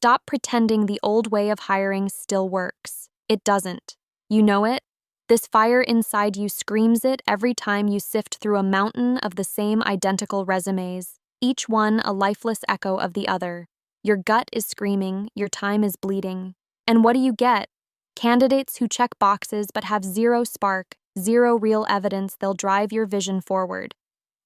Stop pretending the old way of hiring still works. It doesn't. You know it? This fire inside you screams it every time you sift through a mountain of the same identical resumes, each one a lifeless echo of the other. Your gut is screaming, your time is bleeding. And what do you get? Candidates who check boxes but have zero spark, zero real evidence they'll drive your vision forward.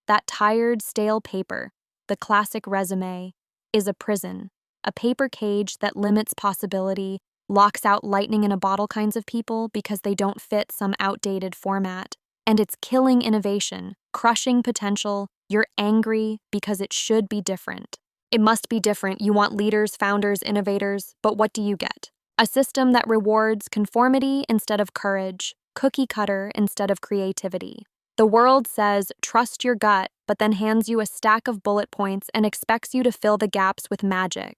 That tired, stale paper, the classic resume, is a prison, a paper cage that limits possibility, locks out lightning in a bottle kinds of people because they don't fit some outdated format. And it's killing innovation, crushing potential. You're angry because it should be different. It must be different. You want leaders, founders, innovators, but what do you get? A system that rewards conformity instead of courage, cookie cutter instead of creativity. The world says, trust your gut, but then hands you a stack of bullet points and expects you to fill the gaps with magic.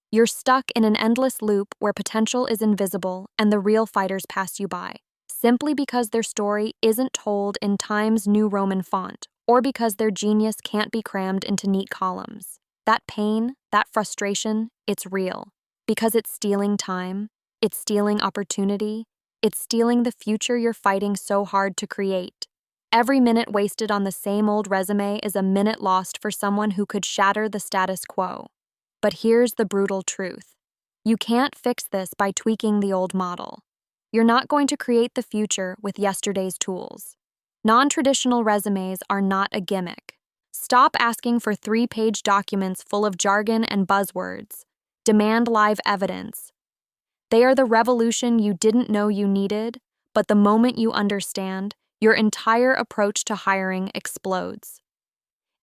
You're stuck in an endless loop where potential is invisible and the real fighters pass you by, simply because their story isn't told in Times New Roman font, or because their genius can't be crammed into neat columns. That pain, that frustration, it's real. Because it's stealing time, it's stealing opportunity, it's stealing the future you're fighting so hard to create. Every minute wasted on the same old resume is a minute lost for someone who could shatter the status quo. But here's the brutal truth. You can't fix this by tweaking the old model. You're not going to create the future with yesterday's tools. Non-traditional resumes are not a gimmick. Stop asking for 3-page documents full of jargon and buzzwords. Demand live evidence. They are the revolution you didn't know you needed, but the moment you understand, your entire approach to hiring explodes.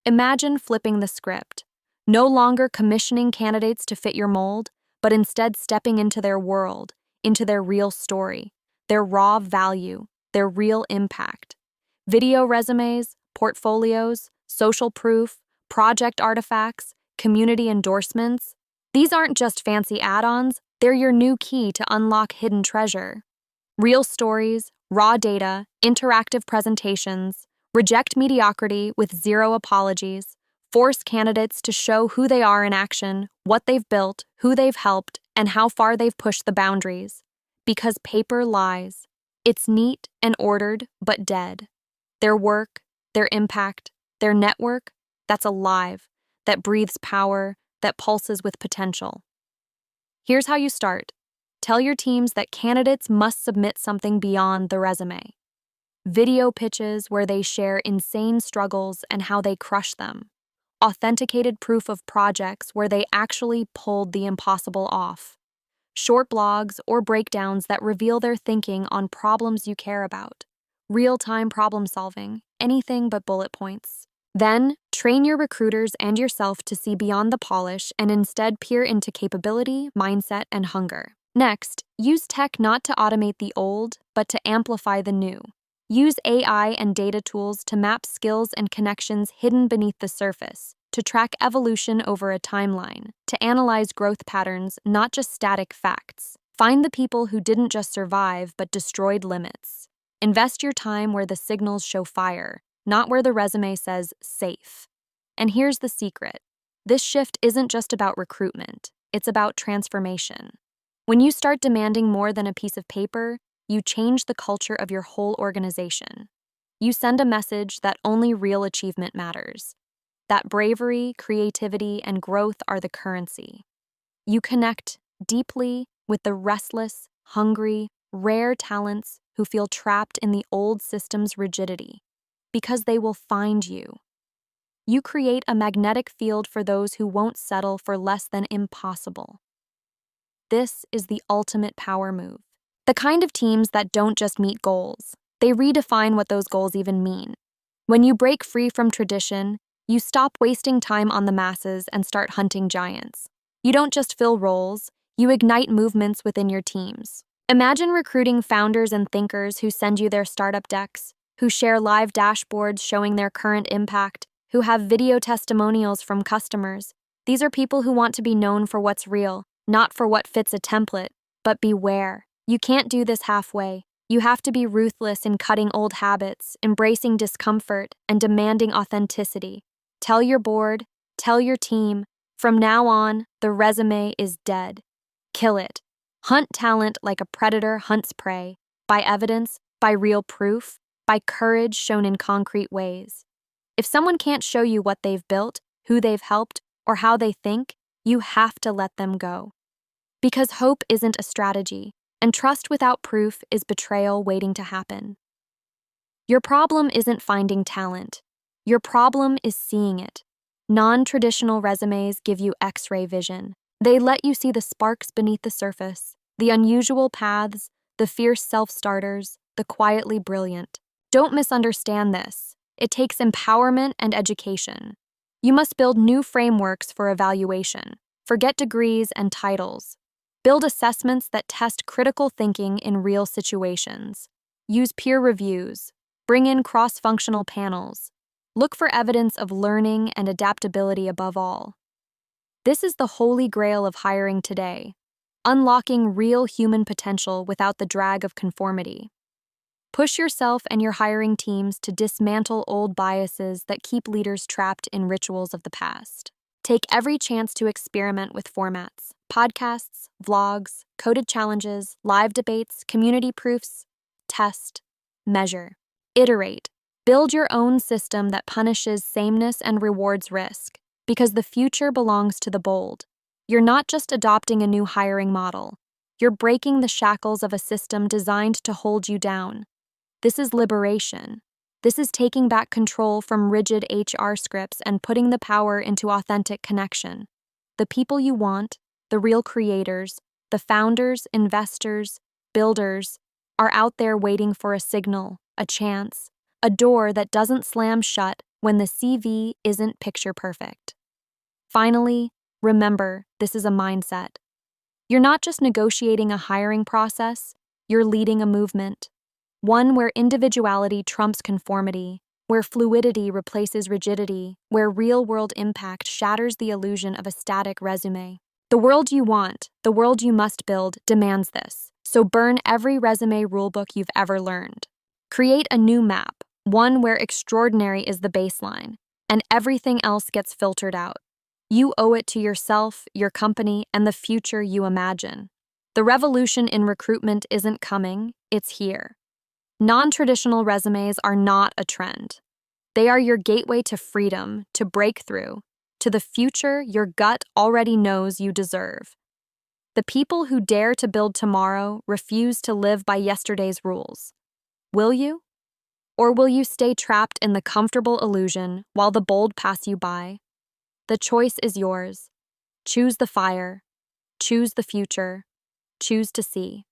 Imagine flipping the script. No longer commissioning candidates to fit your mold, but instead stepping into their world, into their real story, their raw value, their real impact. Video resumes, portfolios, social proof, project artifacts, community endorsements. These aren't just fancy add-ons, they're your new key to unlock hidden treasure. Real stories, raw data, interactive presentations, reject mediocrity with zero apologies. Force candidates to show who they are in action, what they've built, who they've helped, and how far they've pushed the boundaries. Because paper lies. It's neat and ordered, but dead. Their work, their impact, their network, that's alive, that breathes power, that pulses with potential. Here's how you start. Tell your teams that candidates must submit something beyond the resume. Video pitches where they share insane struggles and how they crush them. Authenticated proof of projects where they actually pulled the impossible off. Short blogs or breakdowns that reveal their thinking on problems you care about. Real-time problem solving, anything but bullet points. Then, train your recruiters and yourself to see beyond the polish and instead peer into capability, mindset, and hunger. Next, use tech not to automate the old, but to amplify the new. Use AI and data tools to map skills and connections hidden beneath the surface, to track evolution over a timeline, to analyze growth patterns, not just static facts. Find the people who didn't just survive, but destroyed limits. Invest your time where the signals show fire, not where the resume says safe. And here's the secret. This shift isn't just about recruitment, it's about transformation. When you start demanding more than a piece of paper, you change the culture of your whole organization. You send a message that only real achievement matters, that bravery, creativity, and growth are the currency. You connect deeply with the restless, hungry, rare talents who feel trapped in the old system's rigidity, because they will find you. You create a magnetic field for those who won't settle for less than impossible. This is the ultimate power move. The kind of teams that don't just meet goals, they redefine what those goals even mean. When you break free from tradition, you stop wasting time on the masses and start hunting giants. You don't just fill roles, you ignite movements within your teams. Imagine recruiting founders and thinkers who send you their startup decks, who share live dashboards showing their current impact, who have video testimonials from customers. These are people who want to be known for what's real, not for what fits a template. But beware. You can't do this halfway. You have to be ruthless in cutting old habits, embracing discomfort, and demanding authenticity. Tell your board, tell your team, From now on, the resume is dead. Kill it. Hunt talent like a predator hunts prey, by evidence, by real proof, by courage shown in concrete ways. If someone can't show you what they've built, who they've helped, or how they think, you have to let them go. Because hope isn't a strategy, and trust without proof is betrayal waiting to happen. Your problem isn't finding talent. Your problem is seeing it. Non-traditional resumes give you X-ray vision. They let you see the sparks beneath the surface, the unusual paths, the fierce self-starters, the quietly brilliant. Don't misunderstand this. It takes empowerment and education. You must build new frameworks for evaluation. Forget degrees and titles. Build assessments that test critical thinking in real situations. Use peer reviews. Bring in cross-functional panels. Look for evidence of learning and adaptability above all. This is the holy grail of hiring today, unlocking real human potential without the drag of conformity. Push yourself and your hiring teams to dismantle old biases that keep leaders trapped in rituals of the past. Take every chance to experiment with formats, podcasts, vlogs, coded challenges, live debates, community proofs. Test, measure, iterate. Build your own system that punishes sameness and rewards risk, because the future belongs to the bold. You're not just adopting a new hiring model. You're breaking the shackles of a system designed to hold you down. This is liberation. This is taking back control from rigid HR scripts and putting the power into authentic connection. The people you want, the real creators, the founders, investors, builders, are out there waiting for a signal, a chance, a door that doesn't slam shut when the CV isn't picture perfect. Finally, remember, this is a mindset. You're not just negotiating a hiring process, you're leading a movement. One where individuality trumps conformity, where fluidity replaces rigidity, where real-world impact shatters the illusion of a static resume. The world you want, the world you must build, demands this. So burn every resume rulebook you've ever learned. Create a new map, one where extraordinary is the baseline, and everything else gets filtered out. You owe it to yourself, your company, and the future you imagine. The revolution in recruitment isn't coming, it's here. Non-traditional resumes are not a trend. They are your gateway to freedom, to breakthrough, to the future your gut already knows you deserve. The people who dare to build tomorrow refuse to live by yesterday's rules. Will you? Or will you stay trapped in the comfortable illusion while the bold pass you by? The choice is yours. Choose the fire. Choose the future. Choose to see.